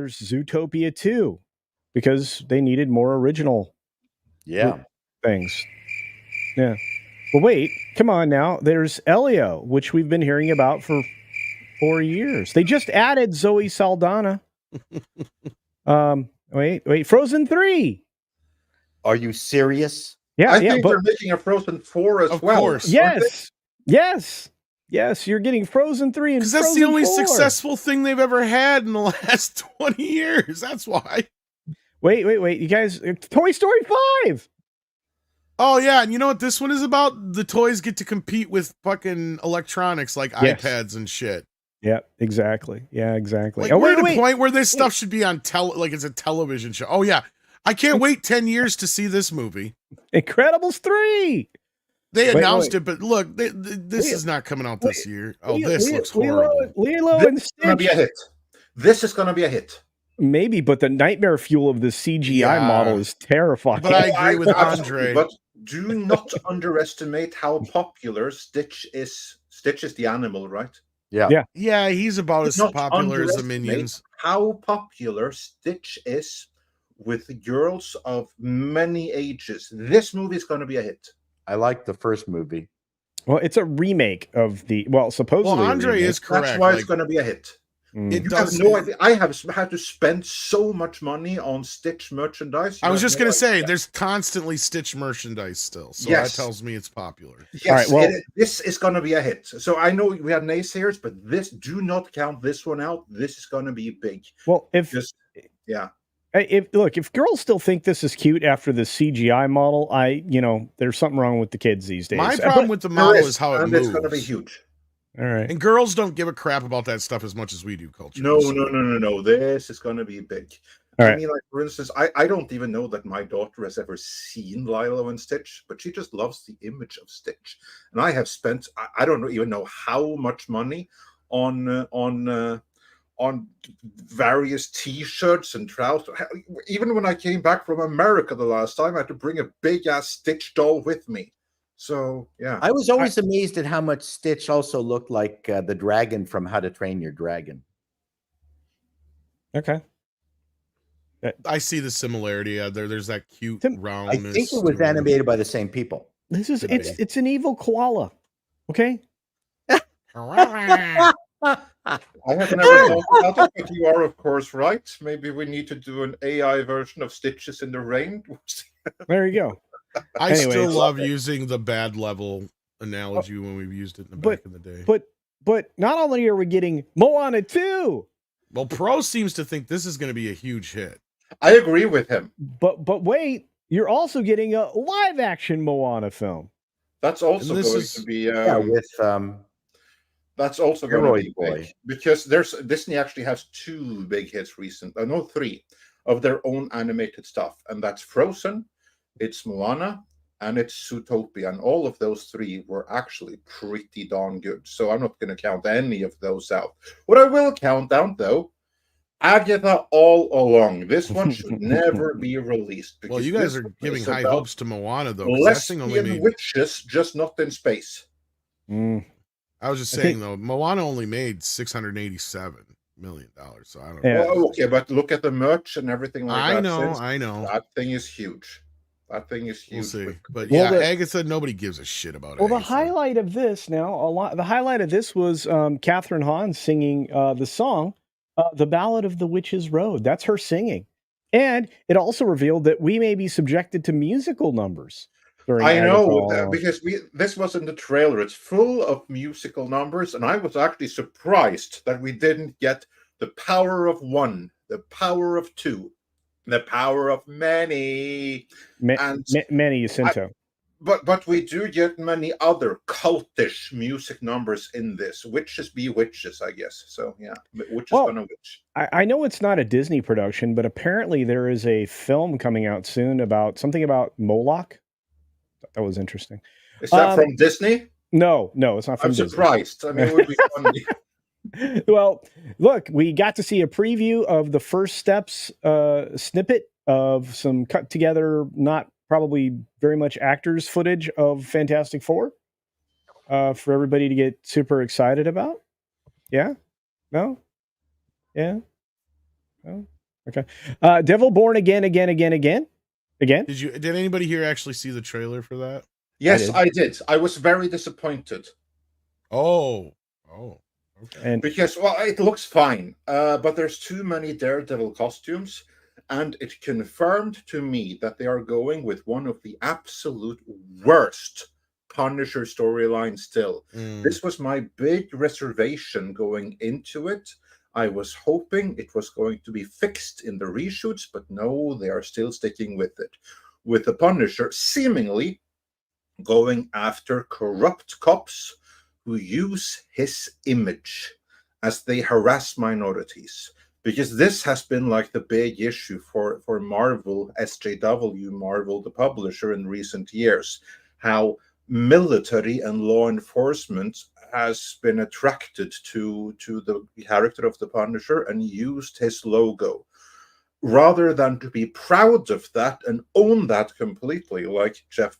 there's Zootopia 2 because they needed more original things. Yeah. Well, wait, come on now. There's Elio, which we've been hearing about for 4 years. They just added Zoe Saldana. Wait, Frozen 3. Are you serious? I think they're making a Frozen 4 as well. Course. Yes, you're getting Frozen 3 and because that's the only successful thing they've ever had in the last 20 years. That's why. Wait, you guys, Toy Story 5. Oh, yeah, and you know what this one is about? The toys get to compete with fucking electronics like iPads and shit. Yeah, exactly. Like, we're at a point where this stuff should be on like it's a television show. Oh, yeah. I can't wait 10 years to see this movie. Incredibles 3. They announced it, but look, this is not coming out this year. Oh, this looks horrible. Lilo and Stitch. This is going to be a hit. This is going to be a hit. Maybe, but the nightmare fuel of the CGI model is terrifying. But I agree with Andre. But do not underestimate how popular Stitch is. Stitch is the animal, right? Yeah, he's about as popular as the Minions. How popular Stitch is with girls of many ages. This movie is going to be a hit. I like the first movie. Well, it's a remake of supposedly. Well, Andre is correct. That's why it's going to be a hit. It does. No idea. I have had to spend so much money on Stitch merchandise. I was just going to say, there's constantly Stitch merchandise still, so that tells me it's popular. Yes, this is going to be a hit. So I know we had naysayers, but do not count this one out. This is going to be big. Well, if girls still think this is cute after the CGI model, there's something wrong with the kids these days. My problem with the model is how it moves. It's going to be huge. All right. And girls don't give a crap about that stuff as much as we do, culture. No. This is going to be big. All right. I mean, like, for instance, I don't even know that my daughter has ever seen Lilo and Stitch, but she just loves the image of Stitch. And I have spent, I don't even know how much money on various T-shirts and trousers. Even when I came back from America the last time, I had to bring a big-ass Stitch doll with me. So, yeah. I was always amazed at how much Stitch also looked like the dragon from How to Train Your Dragon. Okay. I see the similarity. There's that cute roundness. I think it was animated by the same people. It's an evil koala. Okay? I have never thought about it, but you are, of course, right. Maybe we need to do an AI version of Stitches in the Rain. There you go. I still love using the bad level analogy when we've used it back in the day. But not only are we getting Moana 2. Well, Pro seems to think this is going to be a huge hit. I agree with him. But wait, you're also getting a live action Moana film. That's also going to be that's also going to be big because Disney actually has 2 big hits recently. No, 3 of their own animated stuff, and that's Frozen, it's Moana, and it's Zootopia, and all of those 3 were actually pretty darn good. So I'm not going to count any of those out. What I will count out, though, Agatha all along. This one should never be released. Well, you guys are giving high hopes to Moana, though. Lesbian witches, just not in space. I was just saying, though, Moana only made $687 million, so I don't know. Well, okay, but look at the merch and everything like that. I know. That thing is huge. We'll see. But Agatha, nobody gives a shit about it. Well, the highlight of this was Catherine Hahn singing the song, The Ballad of the Witch's Road. That's her singing. And it also revealed that we may be subjected to musical numbers. I know, because this was in the trailer. It's full of musical numbers, and I was actually surprised that we didn't get the power of one, the power of two, the power of many. Many Jacinto. But we do get many other cultish music numbers in this. Witches be witches, I guess. So, yeah, witches gonna witch. I know it's not a Disney production, but apparently there is a film coming out soon about Moloch. That was interesting. Is that from Disney? No, it's not from Disney. I'm surprised. I mean, it would be funny. Well, look, we got to see a preview of the first steps snippet of some cut together, not probably very much actors footage of Fantastic Four for everybody to get super excited about. Yeah? No? Yeah? No? Okay. Devil Born again. Again. Did anybody here actually see the trailer for that? Yes, I did. I was very disappointed. Oh. Okay. And because it looks fine, but there's too many Daredevil costumes, and it confirmed to me that they are going with one of the absolute worst Punisher storylines still. This was my big reservation going into it. I was hoping it was going to be fixed in the reshoots, but no, they are still sticking with it. With the Punisher seemingly going after corrupt cops who use his image as they harass minorities. Because this has been like the big issue for Marvel, SJW, Marvel, the publisher, in recent years. How military and law enforcement has been attracted to the character of the Punisher and used his logo, rather than to be proud of that and own that completely, like John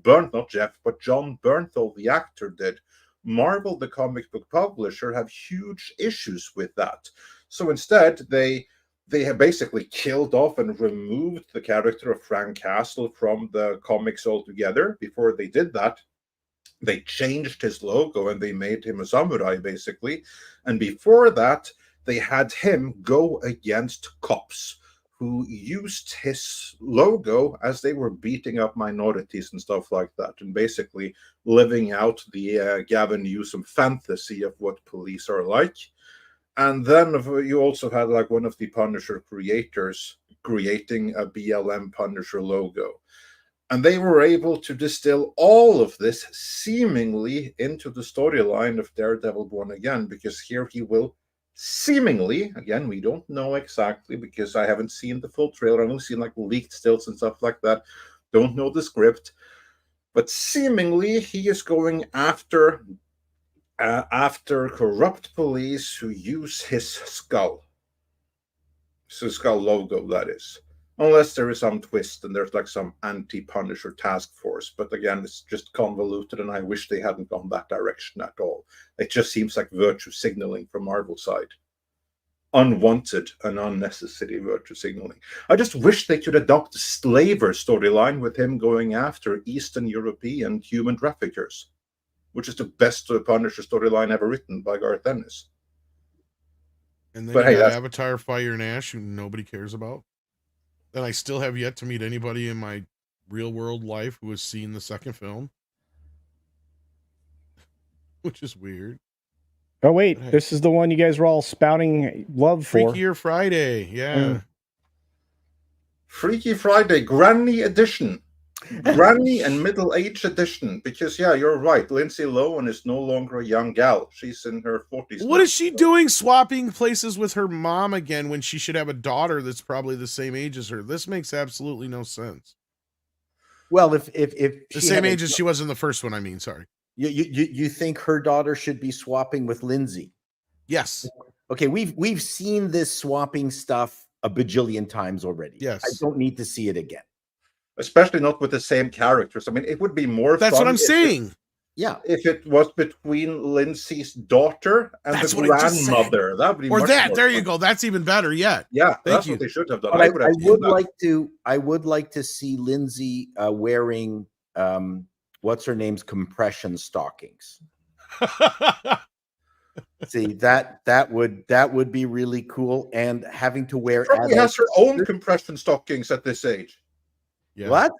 Bernthal, the actor, did. Marvel, the comic book publisher, have huge issues with that. So instead, they have basically killed off and removed the character of Frank Castle from the comics altogether. Before they did that, they changed his logo and they made him a samurai, basically. And before that, they had him go against cops who used his logo as they were beating up minorities and stuff like that, and basically living out the Gavin Newsom fantasy of what police are like. And then you also had like one of the Punisher creators creating a BLM Punisher logo. And they were able to distill all of this seemingly into the storyline of Daredevil Born Again, because here he will seemingly, again, we don't know exactly because I haven't seen the full trailer. I've only seen like leaked stills and stuff like that. Don't know the script. But seemingly he is going after corrupt police who use his skull. So skull logo, that is. Unless there is some twist and there's like some anti-Punisher task force. But again, it's just convoluted, and I wish they hadn't gone that direction at all. It just seems like virtue signaling from Marvel's side. Unwanted and unnecessary virtue signaling. I just wish they could adopt the slaver storyline with him going after Eastern European human traffickers, which is the best Punisher storyline ever written by Garth Ennis. And then you got Avatar Fire and Ash, who nobody cares about. And I still have yet to meet anybody in my real world life who has seen the second film, which is weird. Oh wait, this is the one you guys were all spouting love for. Freakier Friday, yeah. Freaky Friday, Granny Edition. Granny and Middle Age Edition. Because, yeah, you're right. Lindsay Lohan is no longer a young gal. She's in her 40s. What is she doing swapping places with her mom again when she should have a daughter that's probably the same age as her? This makes absolutely no sense. Well, if the same age as she was in the first one, I mean, sorry. You think her daughter should be swapping with Lindsay? Yes. Okay, we've seen this swapping stuff a bajillion times already. Yes. I don't need to see it again. Especially not with the same characters. I mean, it would be more That's fun what I'm saying. If it was between Lindsay's daughter and the grandmother. That would be or that. There fun. you go. That's even better. Yeah. Yeah, Thank you. What they should have done. But I would like to see Lindsay wearing what's her name's compression stockings. See, that would be really cool, and having to wear. She probably has her own compression stockings at this age. Yeah. What?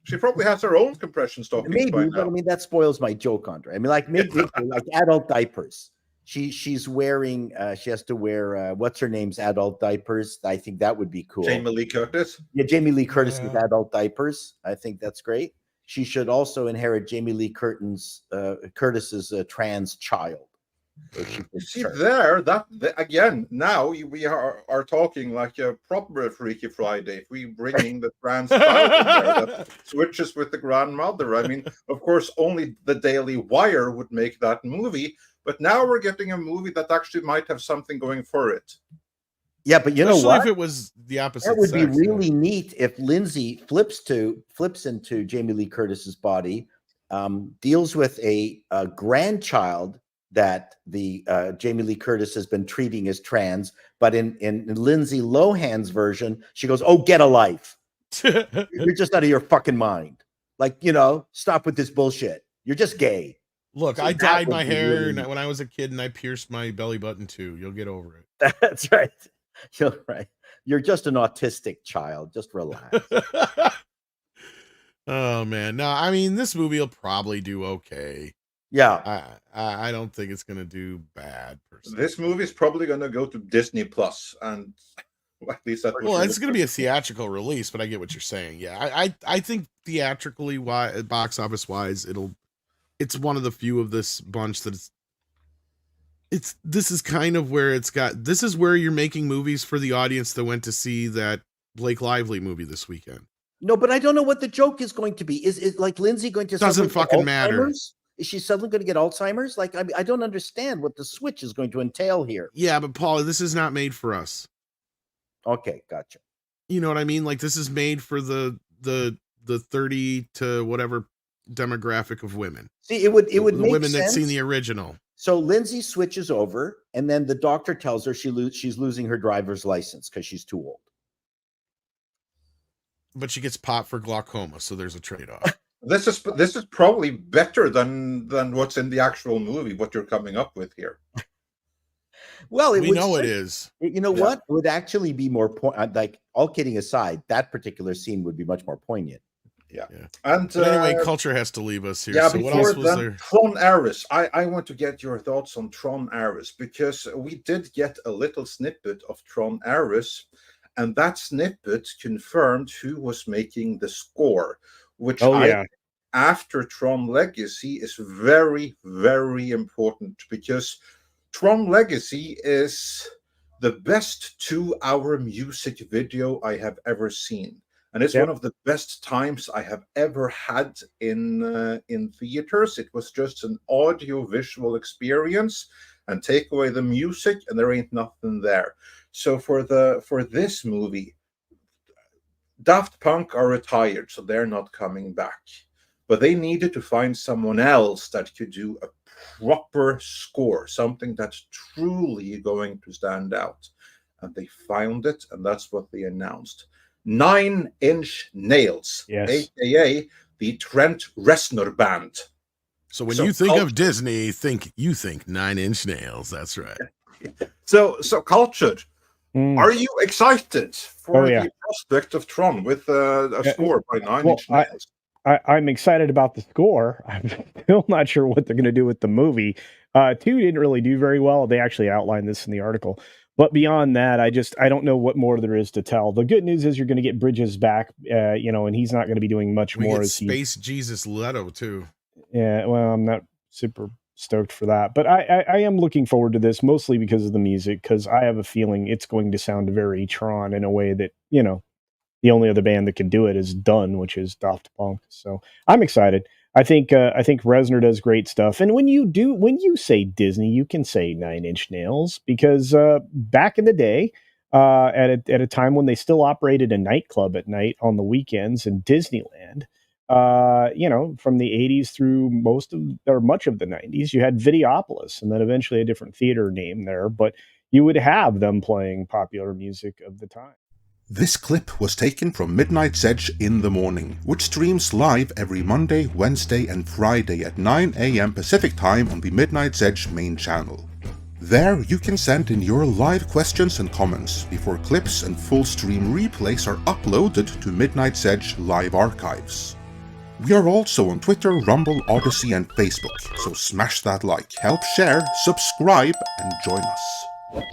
She probably has her own compression stockings. Maybe, but I mean that spoils my joke, Andre. I mean, like maybe like adult diapers. She's wearing. She has to wear what's her name's adult diapers. I think that would be cool. Jamie Lee Curtis. Yeah, Jamie Lee Curtis's adult diapers. I think that's great. She should also inherit Jamie Lee Curtis's trans child. See there, again. Now we are talking like a proper Freaky Friday. If we bring in the trans child in there, that switches with the grandmother. I mean, of course, only the Daily Wire would make that movie. But now we're getting a movie that actually might have something going for it. Yeah, but you know what? If it was the opposite, that would be really neat if Lindsay flips into Jamie Lee Curtis's body, deals with a grandchild that the Jamie Lee Curtis has been treating as trans, but in Lindsay Lohan's version, she goes, "Oh, get a life. You're just out of your fucking mind. Like, stop with this bullshit. You're just gay." Look, So I dyed my hair really... when I was a kid, and I pierced my belly button too. You'll get over it. That's right. You're right. You're just an autistic child. Just relax. Oh man, no, I mean this movie will probably do okay. Yeah, I don't think it's gonna do bad. This movie is probably gonna go to Disney Plus, and at least that. Well, it's gonna be a theatrical release, but I get what you're saying. Yeah, I think theatrically, box office wise, it's one of the few of this bunch that this is kind of where this is where you're making movies for the audience that went to see that Blake Lively movie this weekend. No, but I don't know what the joke is going to be. Is like Lindsay going to doesn't fucking matter? Is she suddenly going to get Alzheimer's? Like, I don't understand what the switch is going to entail here. Yeah, but Paula, this is not made for us. Okay, gotcha. You know what I mean? Like, this is made for the 30 to whatever demographic of women. See, it would the make women sense. That's seen the original. So Lindsay switches over, and then the doctor tells her she's losing her driver's license because she's too old. But she gets popped for glaucoma, so there's a trade-off. This is probably better than what's in the actual movie. What you're coming up with here. Well, we know it is. You know what? It would actually be more like, all kidding aside, that particular scene would be much more poignant. Yeah. And anyway, culture has to leave us here. Yeah, so what else was there? Tron Ares. I want to get your thoughts on Tron Ares, because we did get a little snippet of Tron Ares, and that snippet confirmed who was making the score, which after Tron Legacy is very, very important, because Tron Legacy is the best 2-hour music video I have ever seen. And it's one of the best times I have ever had in theaters. It was just an audio-visual experience, and take away the music, and there ain't nothing there. So for this movie, Daft Punk are retired, so they're not coming back. But they needed to find someone else that could do a proper score, something that's truly going to stand out. And they found it, and that's what they announced. 9 Inch Nails, aka the Trent Reznor Band. So when you think of Disney, you think 9 Inch Nails. That's right. So Cultured, are you excited for the prospect of Tron with a score by 9 Inch Nails? I'm excited about the score. I'm still not sure what they're going to do with the movie. 2 didn't really do very well. They actually outlined this in the article. But beyond that, I don't know what more there is to tell. The good news is you're going to get Bridges back, and he's not going to be doing much more. Get Space Jesus Leto too. Yeah, well, I'm not super stoked for that, but I am looking forward to this, mostly because of the music, because I have a feeling it's going to sound very Tron in a way that, the only other band that can do it is done, which is Daft Punk. So I'm excited. I think Reznor does great stuff. And when you say Disney, you can say 9 Inch Nails, because back in the day, at a time when they still operated a nightclub at night on the weekends in Disneyland, from the 80s through much of the 90s, you had Videopolis, and then eventually a different theater name there, but you would have them playing popular music of the time. This clip was taken from Midnight's Edge in the Morning, which streams live every Monday, Wednesday and Friday at 9 a.m. Pacific Time on the Midnight's Edge main channel. There you can send in your live questions and comments before clips and full stream replays are uploaded to Midnight's Edge live archives. We are also on Twitter, Rumble, Odyssey and Facebook, so smash that like, help share, subscribe and join us.